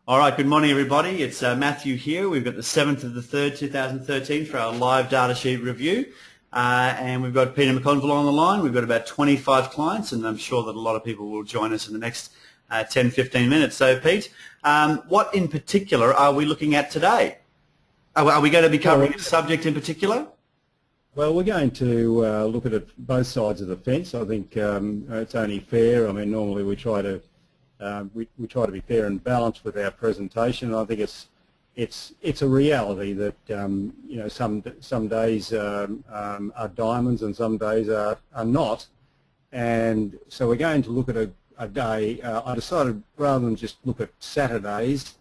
All right, good morning, everybody. It's Matthew here. We've got the 7th of the 3rd, 2013 for our live Datasheet review. And we've got Peter McConville on the line. We've got about 25 clients, and I'm sure that a lot of people will join us in the next 10, 15 minutes. So, Pete, what in particular are we looking at today? Are we going to be covering a subject in particular? Well, we're going to look at it, both sides of the fence. I think it's only fair. I mean, normally we try to be fair and balanced with our presentation. I think it's a reality that you know, some days are diamonds and some days are not. And so we're going to look at a day. I decided rather than just look at Saturdays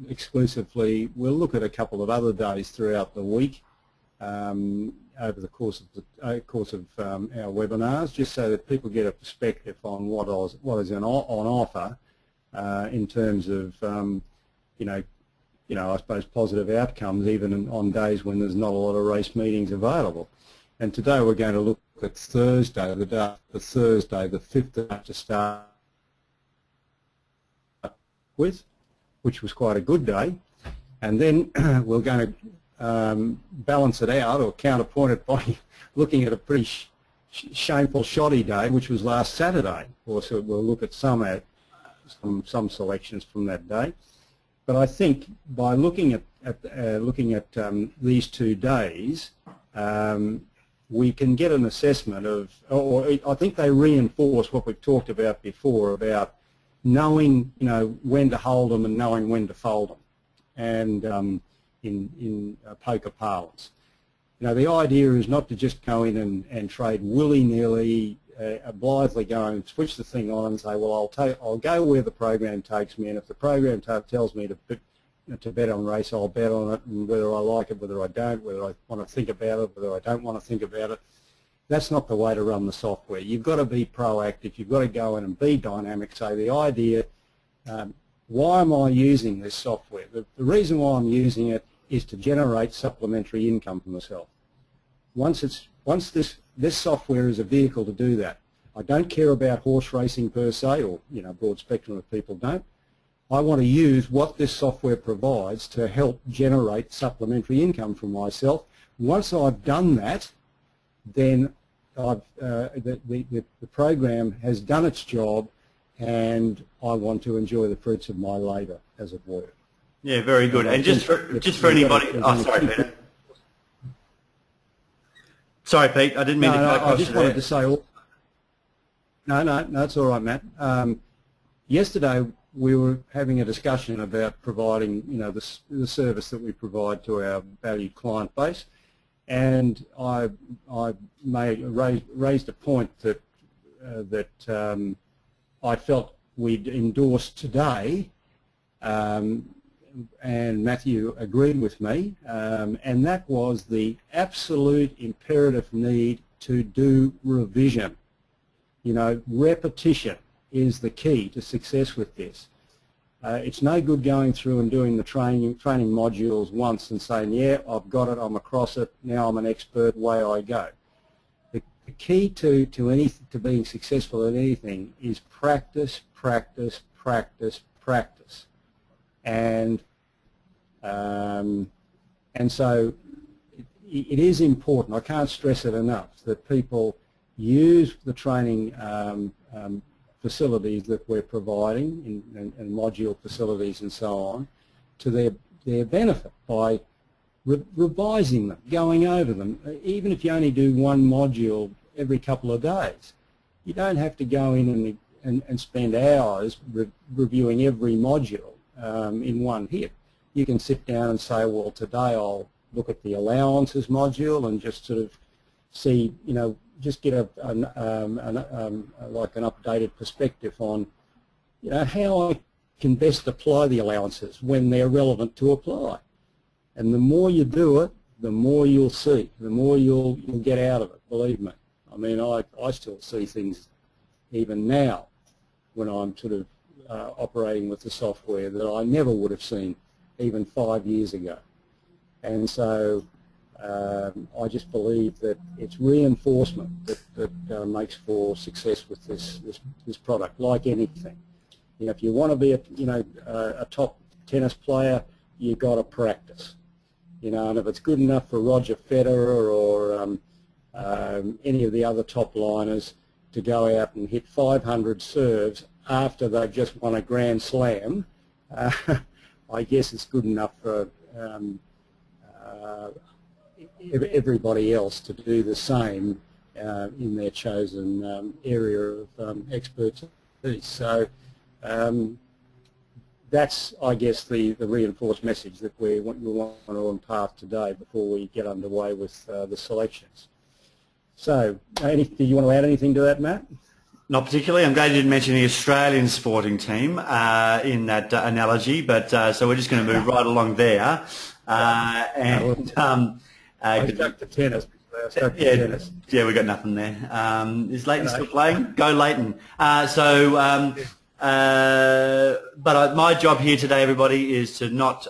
exclusively, we'll look at a couple of other days throughout the week over the course of our webinars, just so that people get a perspective on what is on offer in terms of you know, I suppose positive outcomes, even on days when there's not a lot of race meetings available. And today we're going to look at Thursday, the 5th to start with, which was quite a good day, and then we're going to balance it out or counterpoint it by looking at a pretty shameful, shoddy day, which was last Saturday. Also, we'll look at some selections from that day. But I think by looking at these 2 days, we can get an assessment of, or I think they reinforce what we've talked about before about knowing, you know, when to hold them and knowing when to fold them, and in poker parlance. You know, the idea is not to just go in and trade willy-nilly, blithely go and switch the thing on and say, well, I'll go where the program takes me, and if the program tells me to bet on race, I'll bet on it, and whether I like it, whether I don't, whether I want to think about it, whether I don't want to think about it. That's not the way to run the software. You've got to be proactive. You've got to go in and be dynamic. So the idea, why am I using this software? The reason why I'm using it is to generate supplementary income for myself. Once this software is a vehicle to do that. I don't care about horse racing per se, or, you know, a broad spectrum of people don't. I want to use what this software provides to help generate supplementary income for myself. Once I've done that, then the program has done its job, and I want to enjoy the fruits of my labour, as it were. Yeah, very good. And just for anybody, oh, sorry, Peter. Sorry, Pete, I didn't mean to cut across you. I just wanted to say, no, it's all right, Matt. Yesterday we were having a discussion about providing, you know, the service that we provide to our valued client base, and I raised a point that I felt we'd endorsed today. And Matthew agreed with me, and that was the absolute imperative need to do revision. You know, repetition is the key to success with this. It's no good going through and doing the training modules once and saying, yeah, I've got it, I'm across it, now I'm an expert, away I go. The key to being successful at anything is practice, practice, practice, practice. And so it is important, I can't stress it enough, that people use the training facilities that we're providing and module facilities and so on to their benefit by revising them, going over them. Even if you only do one module every couple of days, you don't have to go in and spend hours reviewing every module in one hit. You can sit down and say, well, today I'll look at the allowances module and just sort of see, you know, just get like an updated perspective on, you know, how I can best apply the allowances when they're relevant to apply. And the more you do it, the more you'll see, the more you'll get out of it, believe me. I mean, I still see things even now when I'm sort of operating with the software that I never would have seen even 5 years ago. And so I just believe that it's reinforcement that makes for success with this product, like anything. if you want to be a top tennis player, you've got to practice. And if it's good enough for Roger Federer or any of the other top liners to go out and hit 500 serves after they've just won a Grand Slam, I guess it's good enough for everybody else to do the same in their chosen area of expertise. So that's, I guess, the reinforced message that we want to impart today before we get underway with the selections. So, do you want to add anything to that, Matt? Not particularly. I'm glad you didn't mention the Australian sporting team in that analogy, but so we're just going to move right along there. I stuck to tennis. Yeah, we got nothing there. Is Leighton still playing? Go Leighton. But my job here today, everybody, is to not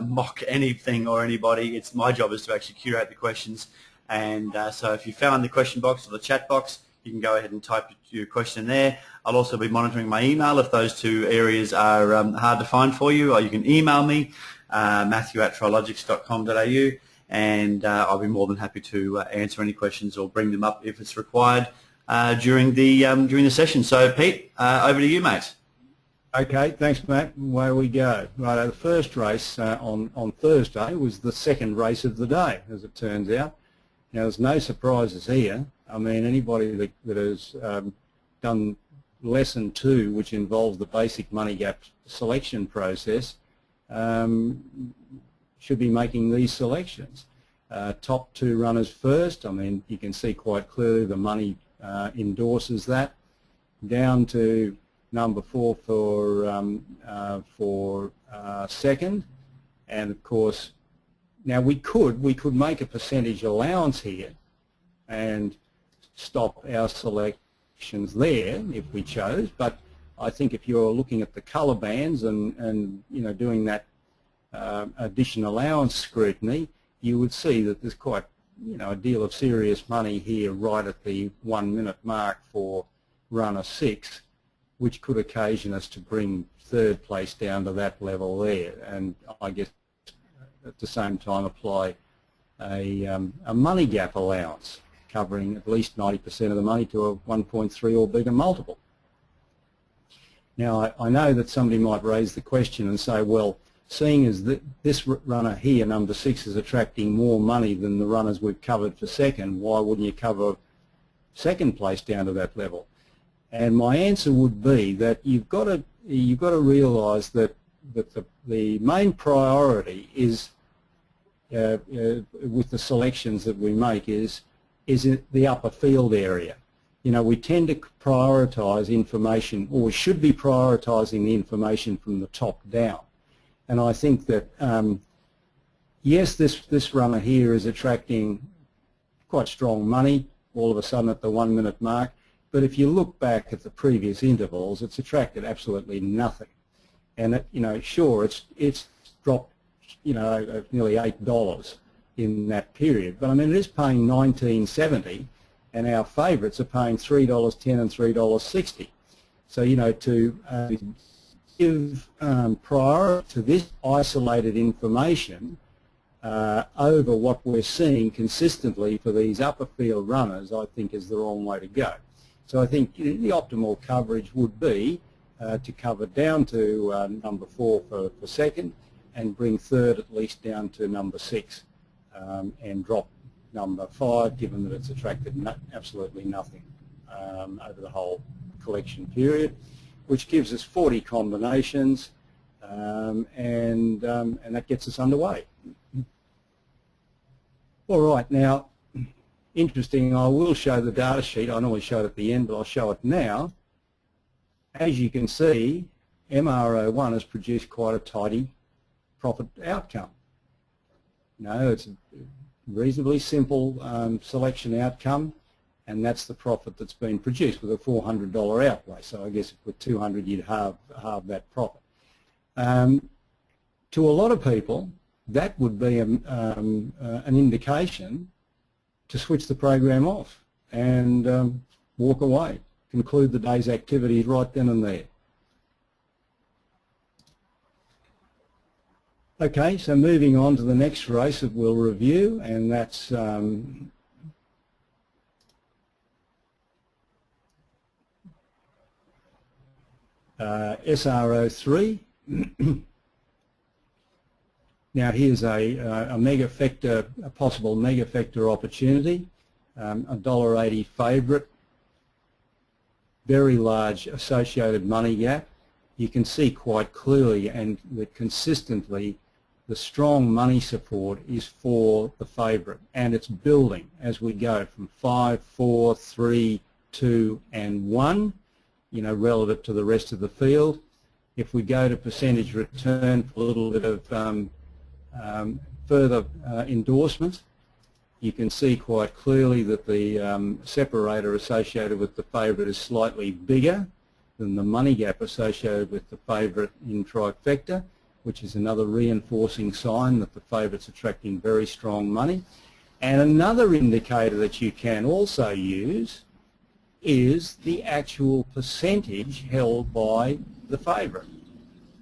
mock anything or anybody. My job is to actually curate the questions. And so if you found the question box or the chat box, you can go ahead and type your question there. I'll also be monitoring my email if those two areas are hard to find for you, or you can email me, matthew@trilogics.com.au, and I'll be more than happy to answer any questions or bring them up if it's required during the session. So, Pete, over to you, mate. Okay, thanks, Matt. Away we go. Right, the first race on Thursday was the second race of the day, as it turns out. Now, there's no surprises here. I mean, anybody that has done lesson 2, which involves the basic money gap selection process, should be making these selections. Top 2 runners first. I mean, you can see quite clearly the money endorses that. Down to number 4 for second, and of course, now we could make a percentage allowance here and stop our selections there if we chose, but I think if you're looking at the colour bands and doing that addition allowance scrutiny, you would see that there's quite a deal of serious money here right at the 1 minute mark for runner 6, which could occasion us to bring third place down to that level there, and I guess at the same time apply a money gap allowance covering at least 90% of the money to a 1.3 or bigger multiple. Now, I know that somebody might raise the question and say, well, seeing as this runner here, number 6, is attracting more money than the runners we've covered for second, why wouldn't you cover second place down to that level? And my answer would be that you've got to realise that the main priority is with the selections that we make is in the upper field area. We tend to prioritise information, or we should be prioritising the information from the top down. And I think that yes, this runner here is attracting quite strong money all of a sudden at the 1 minute mark. But if you look back at the previous intervals, it's attracted absolutely nothing. And sure, it's dropped, nearly $8 in that period. But I mean, it is paying $19.70, and our favourites are paying $3.10 and $3.60. So to give priority to this isolated information over what we're seeing consistently for these upper field runners, I think is the wrong way to go. So I think the optimal coverage would be to cover down to number 4 for second, and bring third at least down to number 6, and drop number 5, given that it's attracted absolutely nothing over the whole collection period, which gives us 40 combinations, and that gets us underway. All right, now, interesting, I will show the data sheet. I normally show it at the end, but I'll show it now. As you can see, MRO1 has produced quite a tidy profit outcome. It's a reasonably simple selection outcome, and that's the profit that's been produced with a $400 outlay. So I guess with 200 you'd halve that profit. To a lot of people, that would be an indication to switch the program off and walk away, conclude the day's activities right then and there. Okay, so moving on to the next race that we'll review, and that's SRO3. Now here's a mega-factor, a possible mega-factor opportunity, $1.80 favourite, very large associated money gap. You can see quite clearly and that consistently the strong money support is for the favourite, and it's building as we go from 5, 4, 3, 2 and 1, you know, relative to the rest of the field. If we go to percentage return for a little bit of further endorsement, you can see quite clearly that the separator associated with the favourite is slightly bigger than the money gap associated with the favourite in trifecta, which is another reinforcing sign that the favourite's attracting very strong money. And another indicator that you can also use is the actual percentage held by the favourite.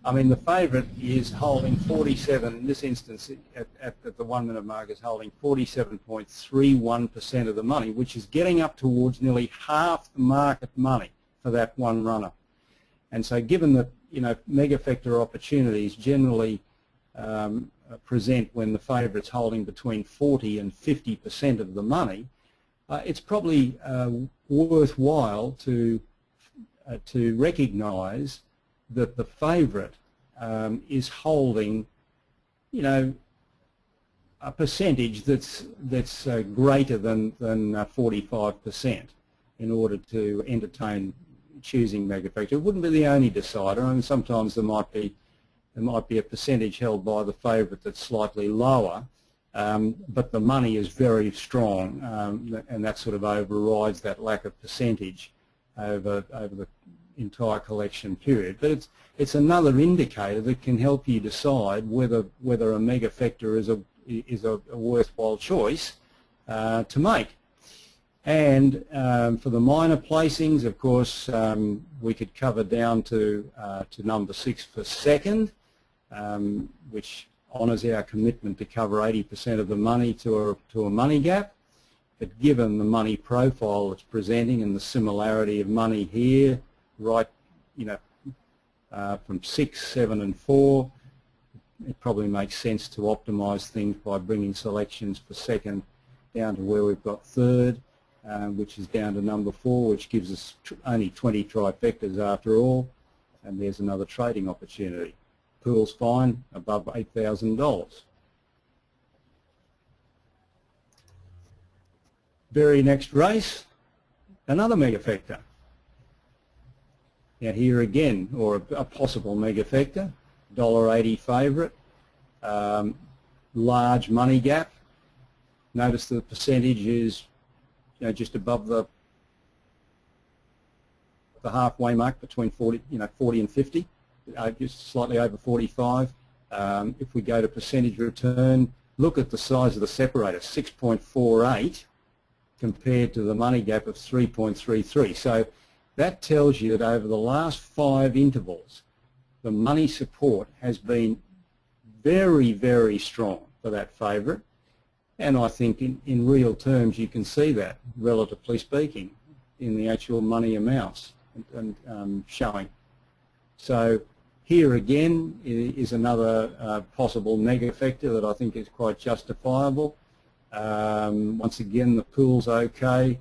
I mean, the favourite is holding 47, in this instance at the 1 minute mark is holding 47.31% of the money, which is getting up towards nearly half the market money for that one runner. And so given that, you know, mega factor opportunities generally present when the favourite's holding between 40 and 50% of the money, it's probably worthwhile to recognise that the favourite is holding, you know, a percentage that's greater than 45% in order to entertain choosing mega factor. It wouldn't be the only decider. I mean, sometimes there might be a percentage held by the favourite that's slightly lower, but the money is very strong, and that sort of overrides that lack of percentage over the entire collection period. But it's another indicator that can help you decide whether a mega factor is a worthwhile choice to make. And for the minor placings, of course, we could cover down to number 6 for second, which honours our commitment to cover 80% of the money to a money gap. But given the money profile it's presenting and the similarity of money here, right, you know, from 6, 7 and 4, it probably makes sense to optimise things by bringing selections for second down to where we've got third, which is down to number 4, which gives us only 20 trifectas after all, and there's another trading opportunity. Pool's fine, above $8,000. Very next race, another mega factor. Now here again, or a possible mega factor, $1.80 favourite, large money gap. Notice the percentage is, you know, just above the halfway mark between 40 and 50, just slightly over 45. If we go to percentage return, look at the size of the separator, 6.48 compared to the money gap of 3.33. So that tells you that over the last 5 intervals, the money support has been very, very strong for that favourite. And I think in real terms you can see that, relatively speaking, in the actual money amounts and showing. So here again is another possible mega factor that I think is quite justifiable. Once again, the pool's okay,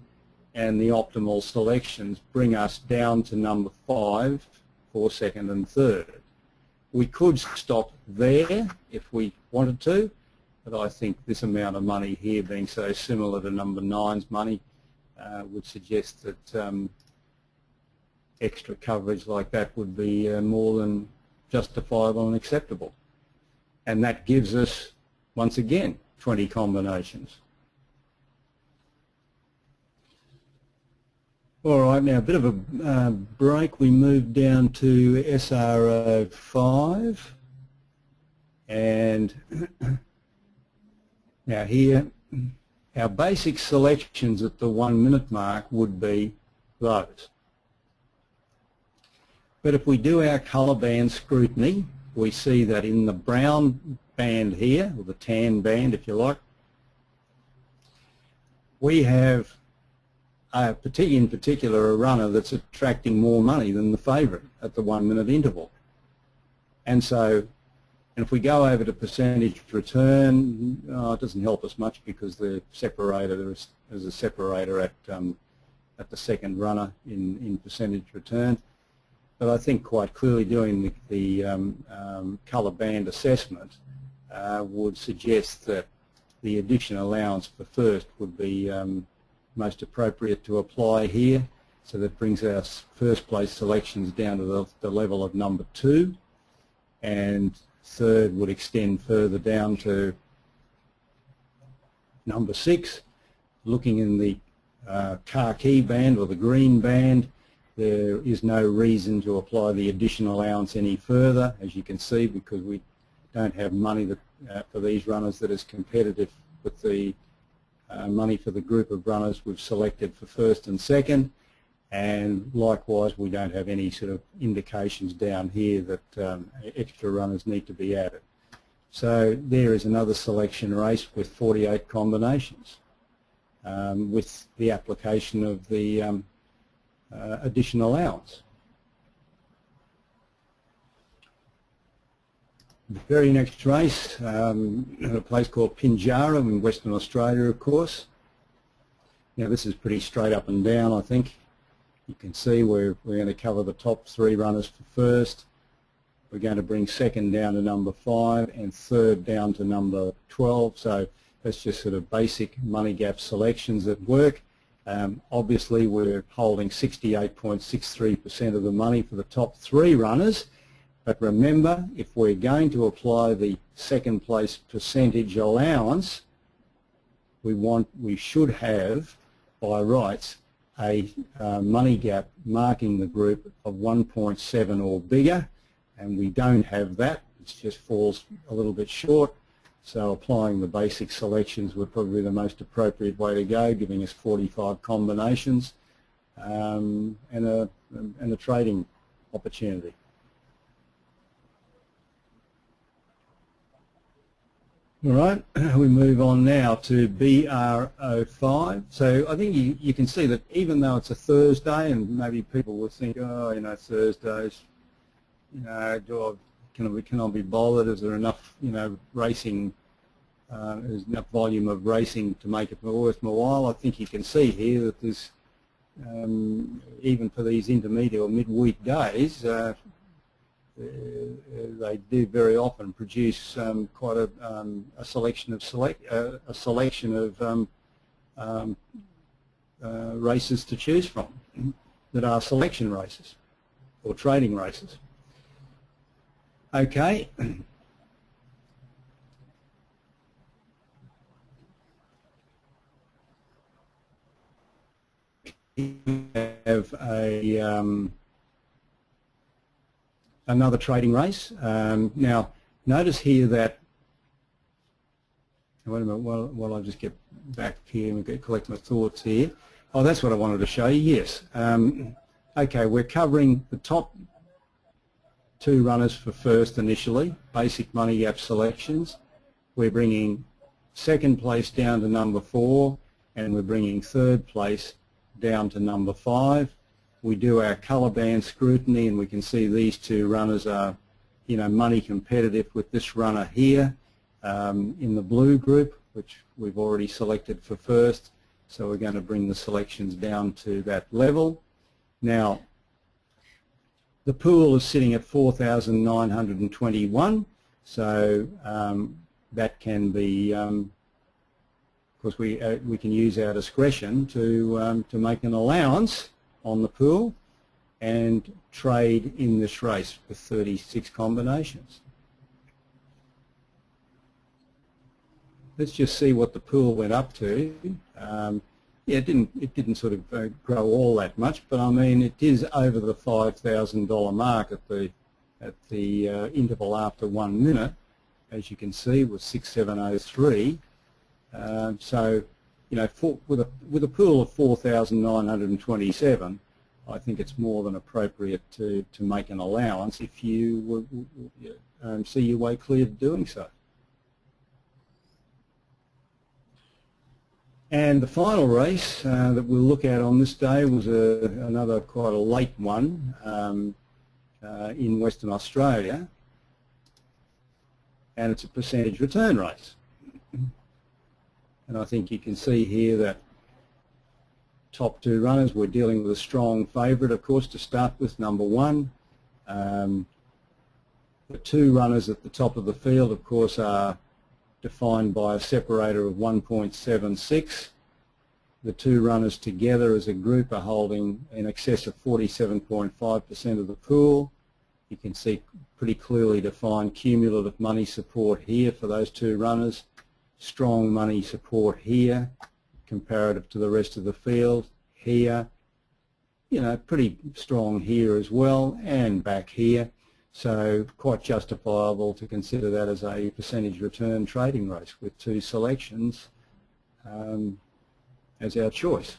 and the optimal selections bring us down to number 5 for second and third. We could stop there if we wanted to, but I think this amount of money here being so similar to number 9's money would suggest that extra coverage like that would be more than justifiable and acceptable. And that gives us, once again, 20 combinations. All right, now a bit of a break. We move down to SRO5, and now here our basic selections at the 1 minute mark would be those. But if we do our colour band scrutiny, we see that in the brown band here, or the tan band if you like, we have in particular a runner that's attracting more money than the favourite at the 1 minute interval. And so, and if we go over to percentage return, it doesn't help us much because the separator, there's a separator at the second runner in percentage return. But I think quite clearly doing the colour band assessment would suggest that the additional allowance for first would be most appropriate to apply here. So that brings our first place selections down to the level of number 2, and third would extend further down to number 6. Looking in the khaki band or the green band, there is no reason to apply the additional allowance any further, as you can see, because we don't have money that, for these runners that is competitive with the money for the group of runners we've selected for first and second, and likewise we don't have any sort of indications down here that extra runners need to be added. So there is another selection race with 48 combinations with the application of the additional allowance. The very next race, at a place called Pinjarra in Western Australia, of course. Now this is pretty straight up and down, I think. You can see we're going to cover the top 3 runners for first. We're going to bring second down to number 5 and third down to number 12. So that's just sort of basic money gap selections at work. Obviously we're holding 68.63% of the money for the top 3 runners. But remember, if we're going to apply the second place percentage allowance, we should have, by rights, a money gap marking the group of 1.7 or bigger, and we don't have that. It just falls a little bit short. So applying the basic selections would probably be the most appropriate way to go, giving us 45 combinations and a trading opportunity. All right, we move on now to BR05. So I think you can see that even though it's a Thursday, and maybe people will think, oh, you know, Thursdays, you know, can I be bothered? Is there enough, you know, racing? There's enough volume of racing to make it worth my while. I think you can see here that there's even for these intermediate or midweek days, they do very often produce quite a selection of races to choose from that are selection races or trading races. Okay. We have another trading race. Now, notice here that, wait a minute, while I just get back here and collect my thoughts here. Oh, that's what I wanted to show you, yes. Okay, we're covering the top 2 runners for first initially, basic money gap selections. We're bringing second place down to number 4, and we're bringing third place down to number 5. We do our colour band scrutiny, and we can see these 2 runners are, you know, money competitive with this runner here in the blue group, which we've already selected for first. So we're going to bring the selections down to that level. Now, the pool is sitting at 4,921, so that can be, of course, we can use our discretion to make an allowance on the pool and trade in this race with 36 combinations. Let's just see what the pool went up to. Yeah, it didn't sort of grow all that much, but I mean it is over the $5,000 mark at the interval after 1 minute, as you can see, with 6703. So, you know, with a pool of 4,927, I think it's more than appropriate to make an allowance if you see your way clear to doing so. And the final race that we'll look at on this day was another quite a late one in Western Australia, and it's a percentage return race. And I think you can see here that top two runners, we're dealing with a strong favourite, of course, to start with, number one. The two runners at the top of the field, of course, are defined by a separator of 1.76. The two runners together as a group are holding in excess of 47.5% of the pool. You can see pretty clearly defined cumulative money support here for those two runners. Strong money support here, comparative to the rest of the field. Here, you know, pretty strong here as well, and back here. So quite justifiable to consider that as a percentage return trading race with two selections as our choice.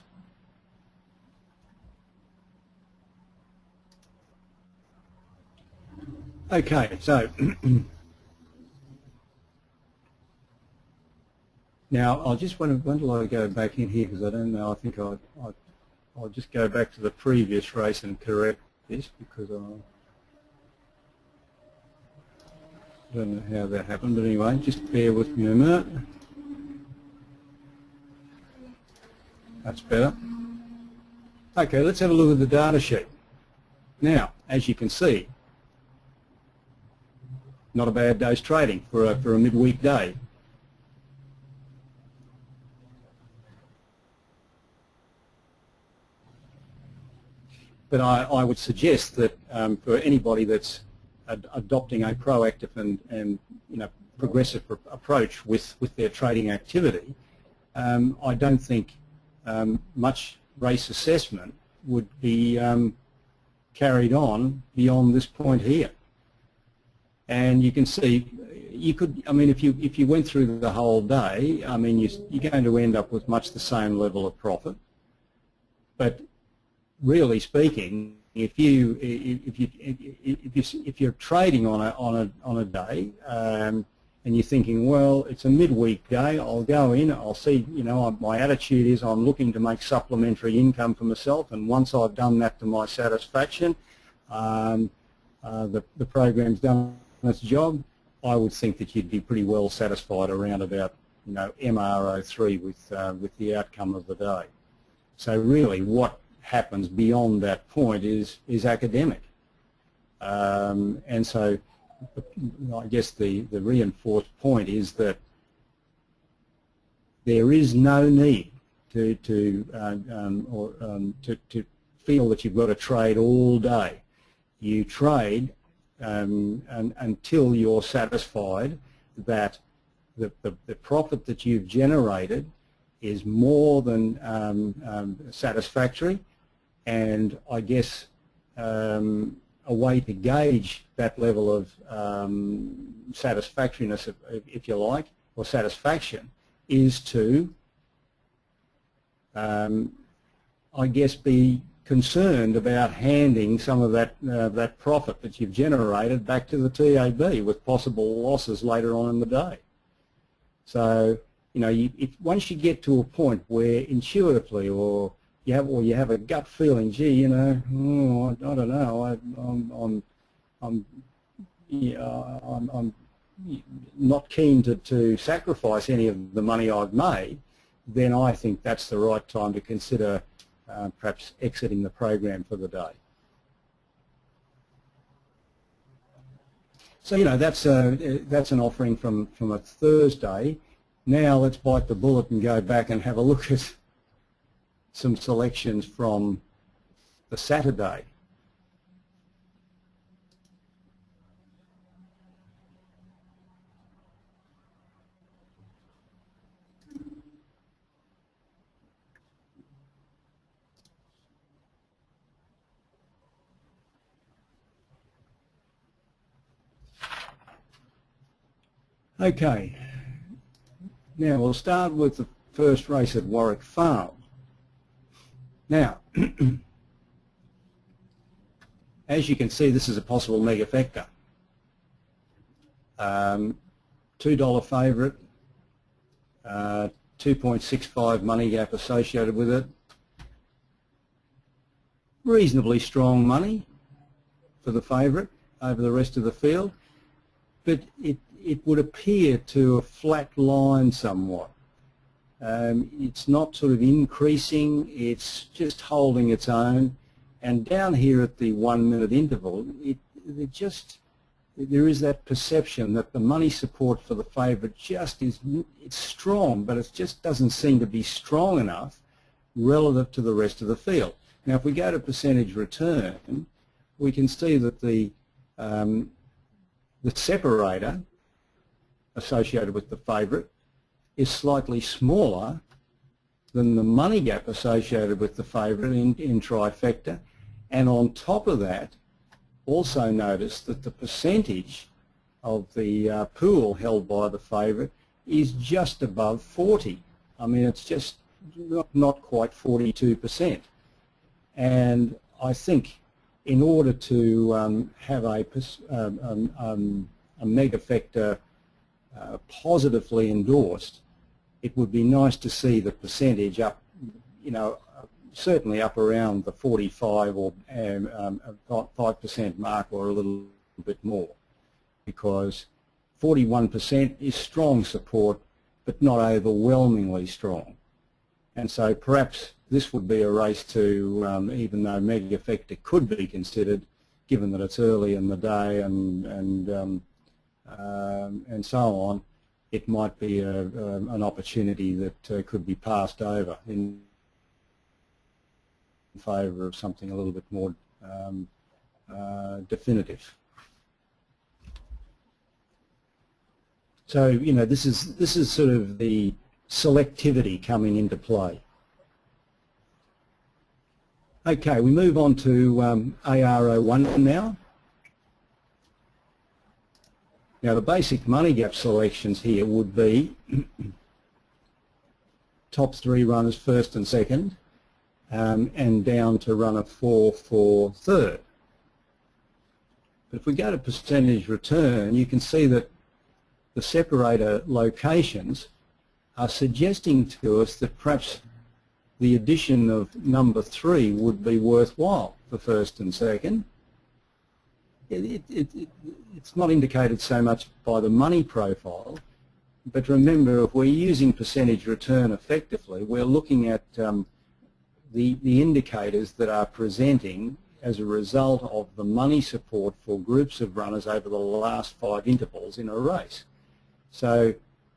Okay, so now I'll just when will I go back in here, because I don't know. I think I'll just go back to the previous race and correct this, because I don't know how that happened, but anyway, just bear with me a minute. That's better. Okay, let's have a look at the data sheet. Now, as you can see, not a bad day's trading for a midweek day. But I would suggest that for anybody that's adopting a proactive and progressive approach with their trading activity, I don't think much race assessment would be carried on beyond this point here. And you can see, I mean, if you went through the whole day, I mean, you're going to end up with much the same level of profit. But really speaking, if you're trading on a day and you're thinking, well, it's a midweek day, I'll go in, I'll see, my attitude is I'm looking to make supplementary income for myself, and once I've done that to my satisfaction, the program's done its job, I would think that you'd be pretty well satisfied around about, MR03 with the outcome of the day. So really, what happens beyond that point is academic, and so I guess the reinforced point is that there is no need to feel that you've got to trade all day. You trade until you're satisfied that the profit that you've generated is more than satisfactory, and I guess a way to gauge that level of satisfactoriness, if you like, or satisfaction, is to, I guess, be concerned about handing some of that profit that you've generated back to the TAB with possible losses later on in the day. So, once you get to a point where intuitively or you have a gut feeling, gee, I don't know, I'm not keen to sacrifice any of the money I've made, then I think that's the right time to consider perhaps exiting the program for the day. So that's an offering from a Thursday. Now let's bite the bullet and go back and have a look at some selections from the Saturday. Okay, now we'll start with the first race at Warwick Farm. Now, as you can see, this is a possible negafector. $2 favourite, 2.65 money gap associated with it. Reasonably strong money for the favourite over the rest of the field, but it would appear to have flat line somewhat. It's not sort of increasing, it's just holding its own, and down here at the 1 minute interval, there is that perception that the money support for the favourite it's strong, but it just doesn't seem to be strong enough relative to the rest of the field. Now, if we go to percentage return, we can see that the separator associated with the favourite is slightly smaller than the money gap associated with the favourite in trifecta, and on top of that, also notice that the percentage of the pool held by the favourite is just above 40. I mean, it's just not quite 42%. And I think in order to have a megafecta positively endorsed, it would be nice to see the percentage up, certainly up around the 45 or 5% mark or a little bit more, because 41% is strong support but not overwhelmingly strong. And so perhaps this would be a race to, even though megafecta could be considered, given that it's early in the day and so on, it might be an opportunity that could be passed over in favour of something a little bit more definitive. So this is sort of the selectivity coming into play. Okay, we move on to AR01 now. Now the basic money gap selections here would be top 3 runners first and second, and down to runner 4 for third. But if we go to percentage return, you can see that the separator locations are suggesting to us that perhaps the addition of number 3 would be worthwhile for first and second. It's not indicated so much by the money profile, but remember, if we're using percentage return effectively, we're looking at the indicators that are presenting as a result of the money support for groups of runners over the last 5 intervals in a race. So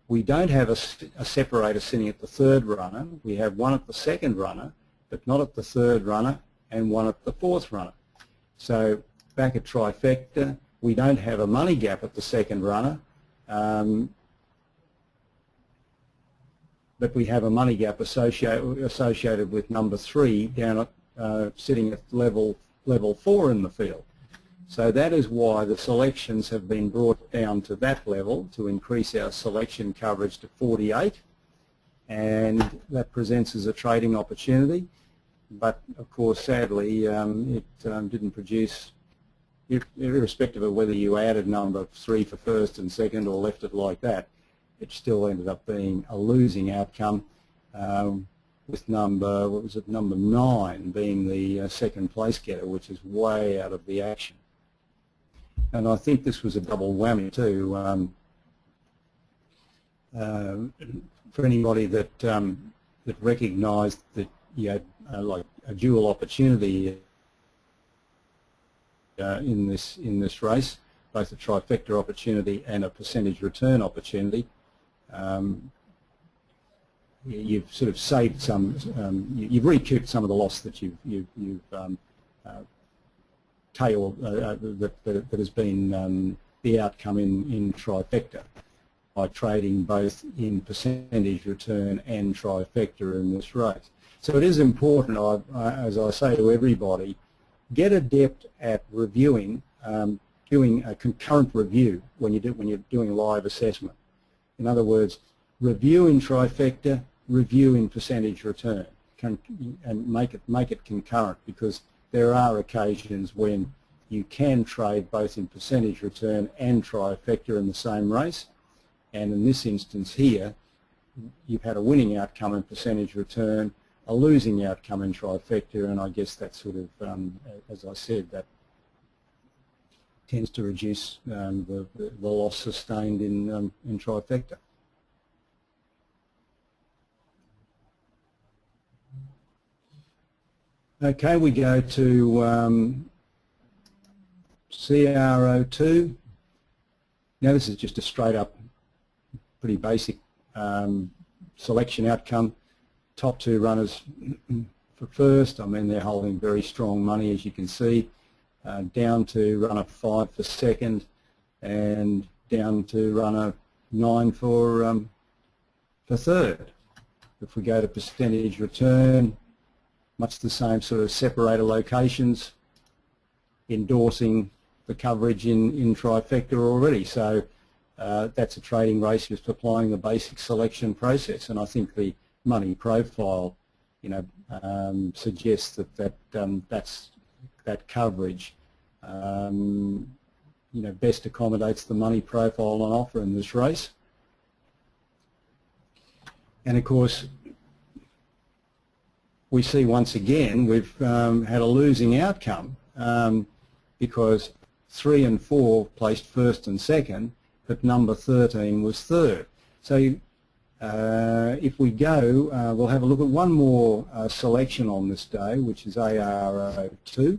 we don't have a separator sitting at the third runner. We have one at the second runner, but not at the third runner, and one at the fourth runner. So back at trifecta, we don't have a money gap at the second runner, but we have a money gap associated with number 3 down at sitting at level 4 in the field. So that is why the selections have been brought down to that level to increase our selection coverage to 48, and that presents as a trading opportunity. But of course, sadly, it didn't produce, irrespective of whether you added number 3 for first and second or left it like that, it still ended up being a losing outcome, with number 9 being the second place getter, which is way out of the action. And I think this was a double whammy too, for anybody that that recognised that you had like a dual opportunity in this race, both a trifecta opportunity and a percentage return opportunity. You've sort of saved some, you've recouped some of the loss that you've that has been the outcome in trifecta by trading both in percentage return and trifecta in this race. So it is important, as I say to everybody, get adept at reviewing, doing a concurrent review when you're doing live assessment. In other words, review in trifecta, review in percentage return, and make it concurrent, because there are occasions when you can trade both in percentage return and trifecta in the same race, and in this instance here, you've had a winning outcome in percentage return, a losing outcome in trifecta, and I guess that sort of, as I said, that tends to reduce the loss sustained in trifecta. Okay, we go to CRO2. Now this is just a straight up, pretty basic selection outcome. Top two runners for first, I mean they're holding very strong money as you can see, down to runner 5 for second, and down to runner 9 for third. If we go to percentage return, much the same sort of separator locations, endorsing the coverage in trifecta already. So that's a trading race just applying the basic selection process, and I think the money profile, suggests that that coverage, best accommodates the money profile on offer in this race. And of course, we see once again we've had a losing outcome because 3 and 4 placed first and second, but number 13 was third. So if we go, we'll have a look at one more selection on this day, which is ARO2.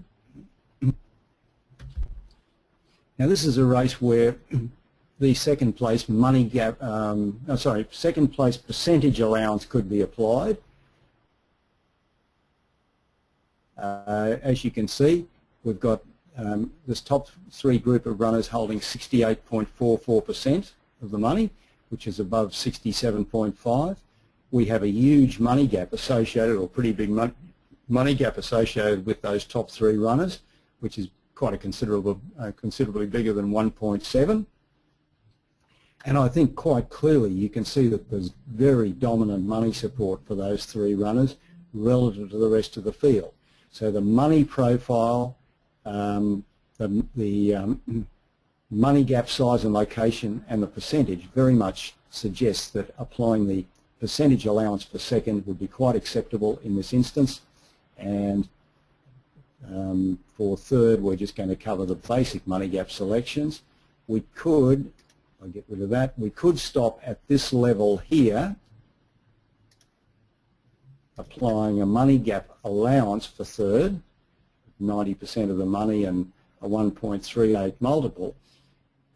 Now this is a race where the second place money gap, second place percentage allowance could be applied. As you can see, we've got this top 3 group of runners holding 68.44% of the money, which is above 67.5. We have a huge money gap associated, or pretty big money gap associated with those top 3 runners, which is quite a considerably bigger than 1.7. And I think quite clearly you can see that there's very dominant money support for those 3 runners relative to the rest of the field. So the money profile, the money gap size and location, and the percentage very much suggests that applying the percentage allowance for second would be quite acceptable in this instance. And for third, we're just going to cover the basic money gap selections. We could, I'll get rid of that, we could stop at this level here, applying a money gap allowance for third, 90% of the money and a 1.38 multiple.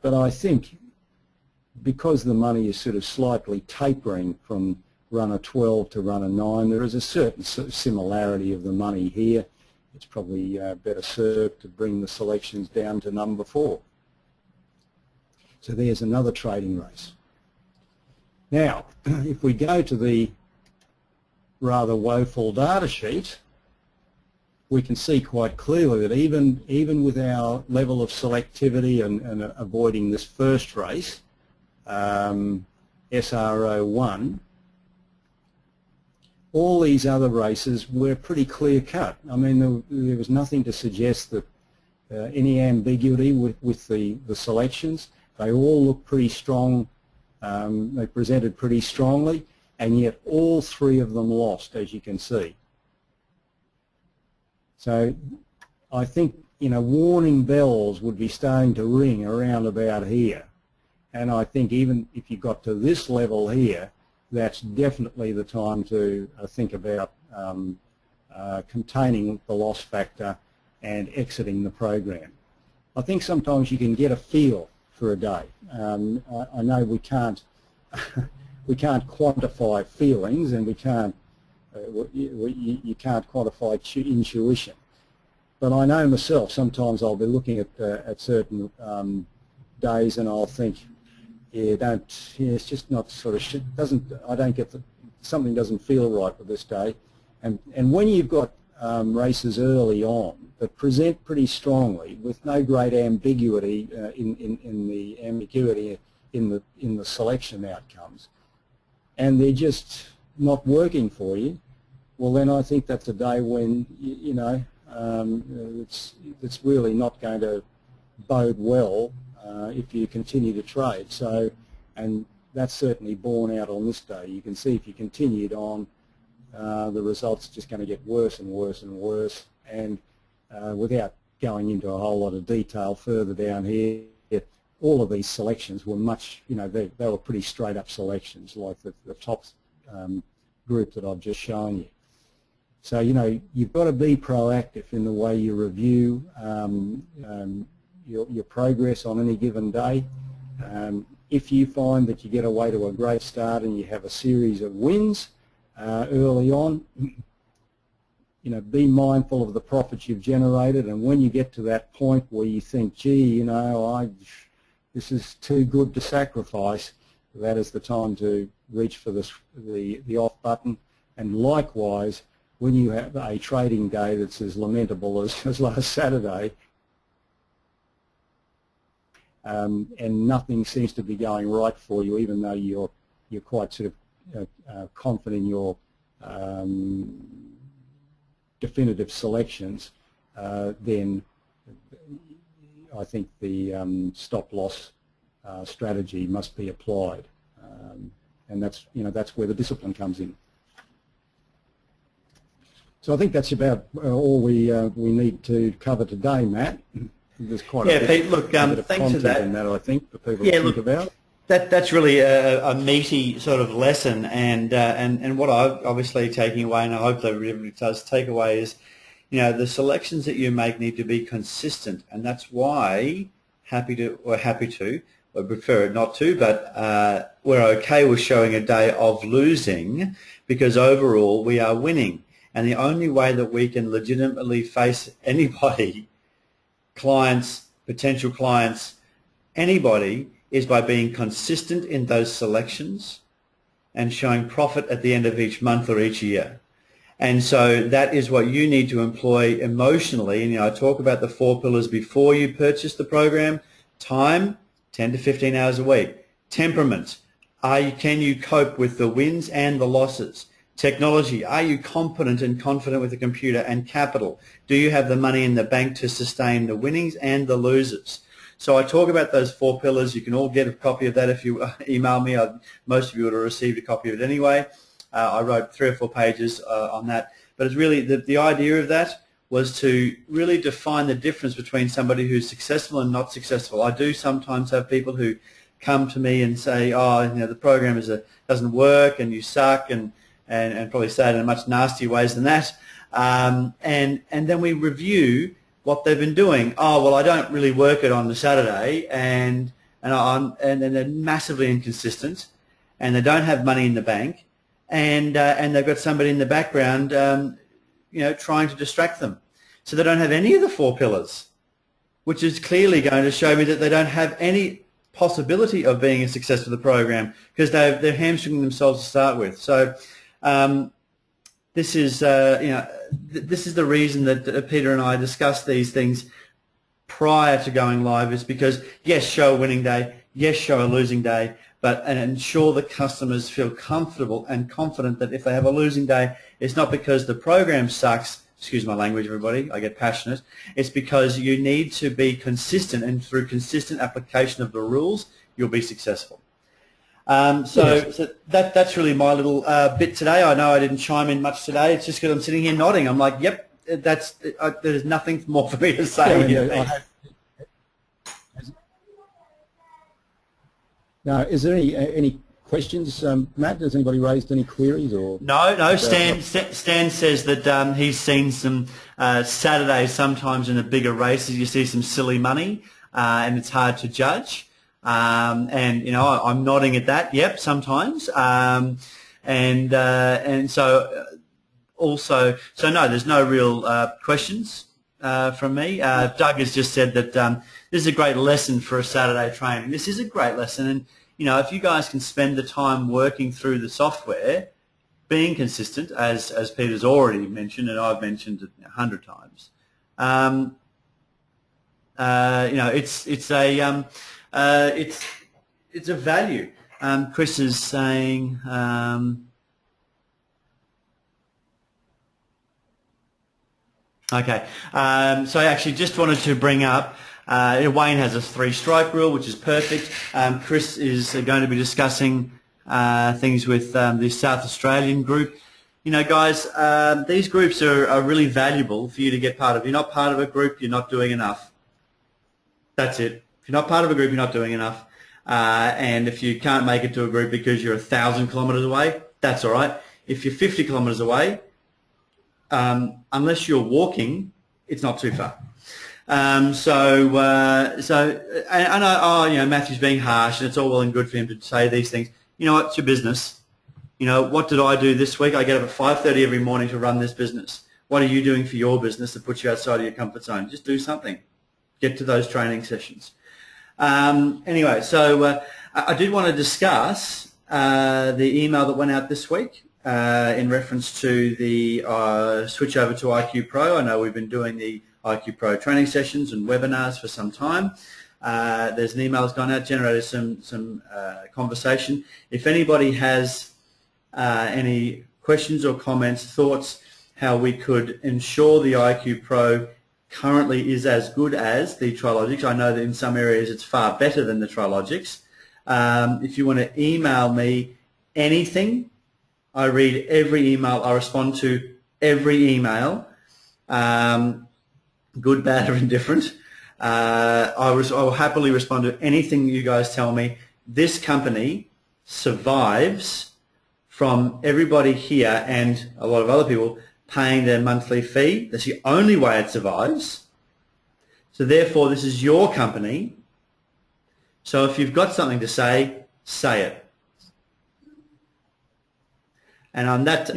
But I think because the money is sort of slightly tapering from runner 12 to runner 9, there is a certain similarity of the money here. It's probably better served to bring the selections down to number 4. So there's another trading race. Now, if we go to the rather woeful data sheet, we can see quite clearly that even with our level of selectivity and avoiding this first race, SRO1, all these other races were pretty clear cut. I mean, there was nothing to suggest that any ambiguity with the selections. They all look pretty strong. They presented pretty strongly, and yet all 3 of them lost, as you can see. So I think, warning bells would be starting to ring around about here. And I think even if you got to this level here, that's definitely the time to think about containing the loss factor and exiting the program. I think sometimes you can get a feel for a day. I know we can't quantify feelings, and we can't you can't quantify intuition. But I know myself, sometimes I'll be looking at certain days and I'll think, it's just not sort of, something doesn't feel right with this day. And when you've got races early on that present pretty strongly with no great ambiguity in the selection outcomes, and they're just not working for you, well then I think that's a day when it's really not going to bode well if you continue to trade. So, and that's certainly borne out on this day. You can see if you continued on, the results are just going to get worse and worse and worse. And without going into a whole lot of detail further down here, all of these selections were much, they were pretty straight up selections, like the top group that I've just shown you. So, you've got to be proactive in the way you review your progress on any given day. If you find that you get away to a great start and you have a series of wins early on, be mindful of the profits you've generated, and when you get to that point where you think, gee, this is too good to sacrifice, that is the time to reach for the off button. And likewise, when you have a trading day that's as lamentable as last Saturday, and nothing seems to be going right for you, even though you're quite sort of confident in your definitive selections, then I think the stop loss strategy must be applied, and that's where the discipline comes in. So I think that's about all we need to cover today, Matt. There's quite a bit, Pete, look, of thanks for content that. in that, I think, for people to think about. That's really a meaty sort of lesson, and what I'm obviously taking away, and I hope that everybody does take away, is the selections that you make need to be consistent, and that's why I prefer not to, but we're okay with showing a day of losing, because overall we are winning. And the only way that we can legitimately face anybody, clients, potential clients, anybody, is by being consistent in those selections and showing profit at the end of each month or each year. And so that is what you need to employ emotionally. And I talk about the 4 pillars before you purchase the program. Time, 10 to 15 hours a week. Temperament, can you cope with the wins and the losses? Technology, are you competent and confident with the computer? And capital, do you have the money in the bank to sustain the winnings and the losers? So I talk about those 4 pillars. You can all get a copy of that if you email me. Most of you would have received a copy of it anyway. I wrote 3 or 4 pages on that. But it's really, the idea of that was to really define the difference between somebody who's successful and not successful. I do sometimes have people who come to me and say, the program doesn't work and you suck, and probably say it in much nastier ways than that. And then we review what they've been doing. I don't really work it on the Saturday, and they're massively inconsistent, and they don't have money in the bank, and they've got somebody in the background, trying to distract them. So they don't have any of the 4 pillars, which is clearly going to show me that they don't have any possibility of being a success for the program, because they're hamstringing themselves to start with. So this is this is the reason that Peter and I discussed these things prior to going live, is because yes, show a winning day, yes, show a losing day, and ensure that customers feel comfortable and confident that if they have a losing day, it's not because the program sucks. Excuse my language, everybody, I get passionate. It's because you need to be consistent, and through consistent application of the rules, you'll be successful. So that's really my little bit today. I know I didn't chime in much today. It's just because I'm sitting here nodding. I'm like, yep, there's nothing more for me to say. Now, is there any questions, Matt? Has anybody raised any queries? Or No. Stan says that he's seen some Saturdays sometimes in the bigger races. You see some silly money, and it's hard to judge. And I'm nodding at that. Yep, sometimes. And so also, no, there's no real questions from me. Doug has just said that this is a great lesson for a Saturday training. This is a great lesson, and if you guys can spend the time working through the software, being consistent, as Peter's already mentioned and I've mentioned it 100 times, it's a value. Chris is saying. Okay, so I actually just wanted to bring up Wayne has a 3-strike rule, which is perfect. Chris is going to be discussing things with the South Australian group. You know, guys, these groups are really valuable for you to get part of. If you're not part of a group, you're not doing enough. That's it. If you're not part of a group, you're not doing enough. And if you can't make it to a group because you're 1,000 kilometres away, that's all right. If you're 50 kilometres away, unless you're walking, it's not too far. So I know, oh, you know, Matthew's being harsh, and it's all well and good for him to say these things. You know what? It's your business. You know, what did I do this week? I get up at 5:30 every morning to run this business. What are you doing for your business that puts you outside of your comfort zone? Just do something. Get to those training sessions. Anyway, so I did want to discuss the email that went out this week in reference to the switch over to IQ Pro. I know we've been doing the IQ Pro training sessions and webinars for some time. There's an email that's gone out, generated some conversation. If anybody has any questions or comments, thoughts, how we could ensure the IQ Pro currently is as good as the Trilogics. I know that in some areas it's far better than the Trilogics. If you want to email me anything, I read every email. I respond to every email, good, bad, or indifferent. I will happily respond to anything you guys tell me. This company survives from everybody here and a lot of other people paying their monthly fee. That's the only way it survives. So therefore, this is your company. So if you've got something to say, say it. And on that, on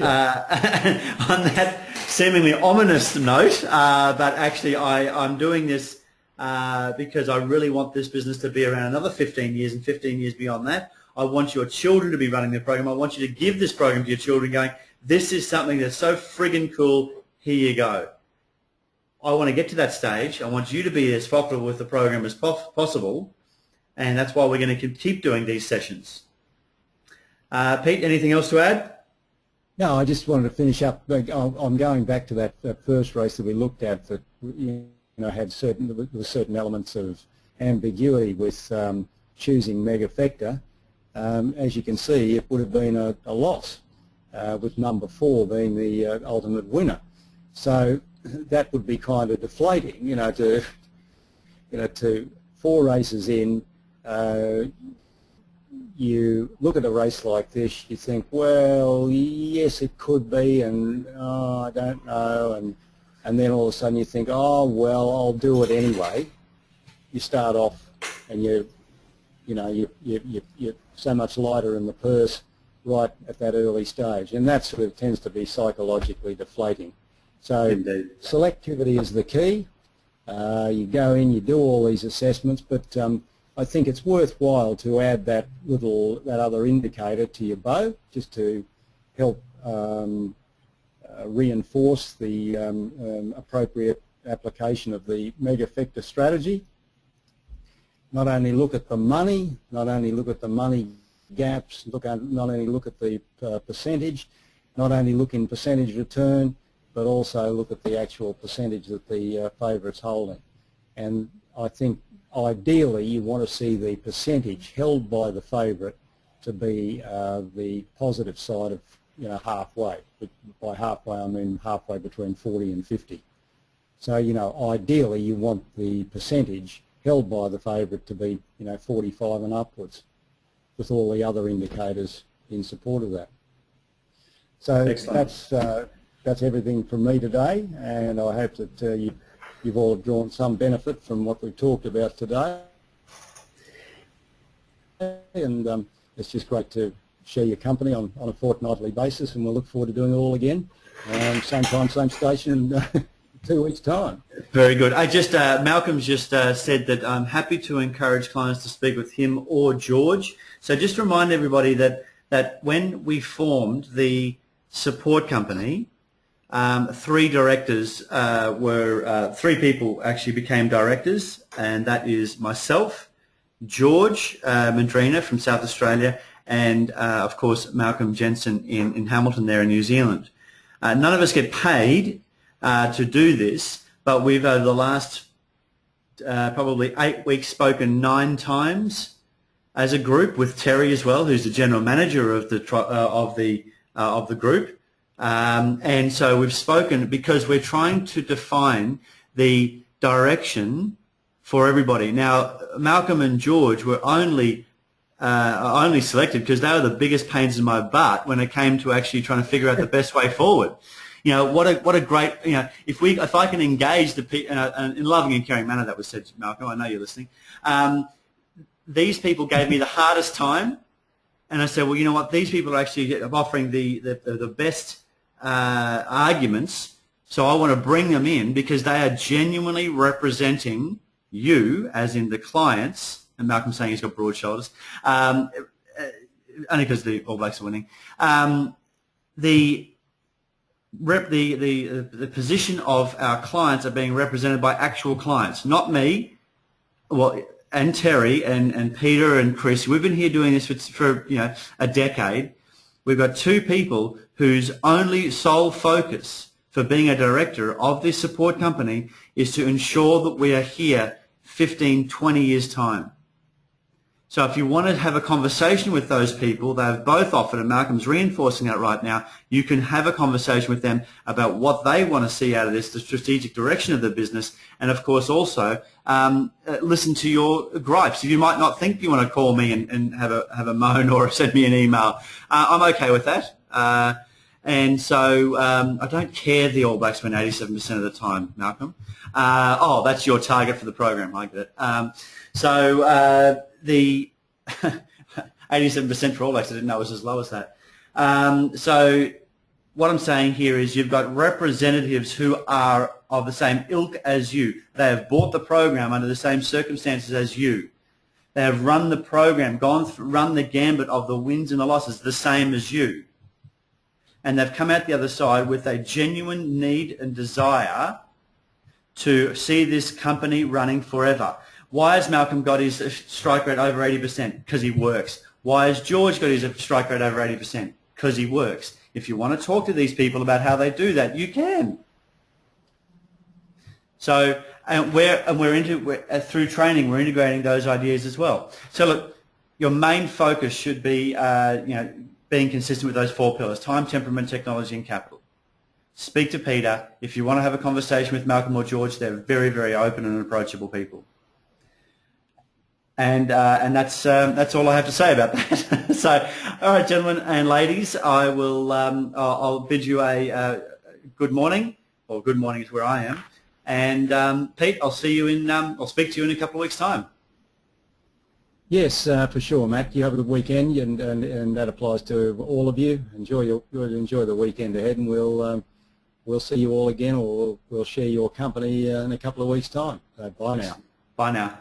that seemingly ominous note, but actually I'm doing this because I really want this business to be around another 15 years and 15 years beyond that. I want your children to be running the program. I want you to give this program to your children going, this is something that's so friggin' cool, here you go. I want to get to that stage. I want you to be as popular with the program as possible, and that's why we're going to keep doing these sessions. Pete, anything else to add? No, I just wanted to finish up. I'm going back to that first race that we looked at that had there were certain elements of ambiguity with choosing Megafector. As you can see, it would have been a loss, with number 4 being the ultimate winner. So that would be kind of deflating, to 4 races in. You look at a race like this, you think, well, yes, it could be, and oh, I don't know, and then all of a sudden you think, oh, well, I'll do it anyway. You start off, and you're so much lighter in the purse right at that early stage, and that sort of tends to be psychologically deflating. So indeed, selectivity is the key. You go in, you do all these assessments, but I think it's worthwhile to add that other indicator to your bow, just to help reinforce the appropriate application of the Megafector strategy. Not only look at the money, not only look at the money gaps, not only look at the percentage, not only look in percentage return, but also look at the actual percentage that the favourite's holding. And I think ideally you want to see the percentage held by the favourite to be the positive side of halfway. By halfway I mean halfway between 40 and 50. So ideally you want the percentage held by the favourite to be 45 and upwards, with all the other indicators in support of that. So that's everything from me today, and I hope that you've all drawn some benefit from what we've talked about today. And it's just great to share your company on a fortnightly basis, and we'll look forward to doing it all again, same time, same station, in 2 weeks' time. Very good. Malcolm's just said that I'm happy to encourage clients to speak with him or George. So just remind everybody that when we formed the support company, 3 directors were 3 people actually became directors, and that is myself, George Mandrina from South Australia, and of course Malcolm Jensen in Hamilton there in New Zealand. None of us get paid to do this, but we've over the last probably 8 weeks, spoken 9 times as a group with Terry as well, who's the general manager of the group. And so we've spoken because we're trying to define the direction for everybody. Now, Malcolm and George were only selected because they were the biggest pains in my butt when it came to actually trying to figure out the best way forward. You know, what a great, you know, if I can engage the people in a loving and caring manner, that was said, Malcolm, I know you're listening. These people gave me the hardest time, and I said, well, you know what, these people are actually offering the best arguments, so I want to bring them in because they are genuinely representing you, as in the clients, and Malcolm's saying he's got broad shoulders, only because the All Blacks are winning. The position of our clients are being represented by actual clients, not me, well, and Terry and Peter and Chris. We've been here doing this for you know, a decade. We've got 2 people whose only sole focus for being a director of this support company is to ensure that we are here 15, 20 years' time. So if you want to have a conversation with those people, they've both offered, and Malcolm's reinforcing that right now, you can have a conversation with them about what they want to see out of this, the strategic direction of the business, and of course also listen to your gripes. You might not think you want to call me and have a moan or send me an email. I'm okay with that. And so I don't care the All Blacks win 87% of the time, Malcolm. Oh, that's your target for the program. I get it. The 87% for All Blacks, I didn't know it was as low as that. So what I'm saying here is you've got representatives who are of the same ilk as you. They have bought the program under the same circumstances as you. They have run the program, run the gambit of the wins and the losses the same as you. And they've come out the other side with a genuine need and desire to see this company running forever. Why has Malcolm got his strike rate over 80%? Because he works. Why has George got his strike rate over 80%? Because he works. If you want to talk to these people about how they do that, you can. So, through training, we're integrating those ideas as well. So look, your main focus should be, being consistent with those 4 pillars: time, temperament, technology, and capital. Speak to Peter. If you want to have a conversation with Malcolm or George, they're very, very open and approachable people. And that's all I have to say about that. So, all right, gentlemen and ladies, I will I'll bid you a good morning, or good morning is where I am. And Pete, I'll speak to you in a couple of weeks' time. Yes, for sure, Matt. You have a good weekend, and that applies to all of you. Enjoy the weekend ahead, and we'll see you all again, or we'll share your company in a couple of weeks' time. So bye now. Bye now.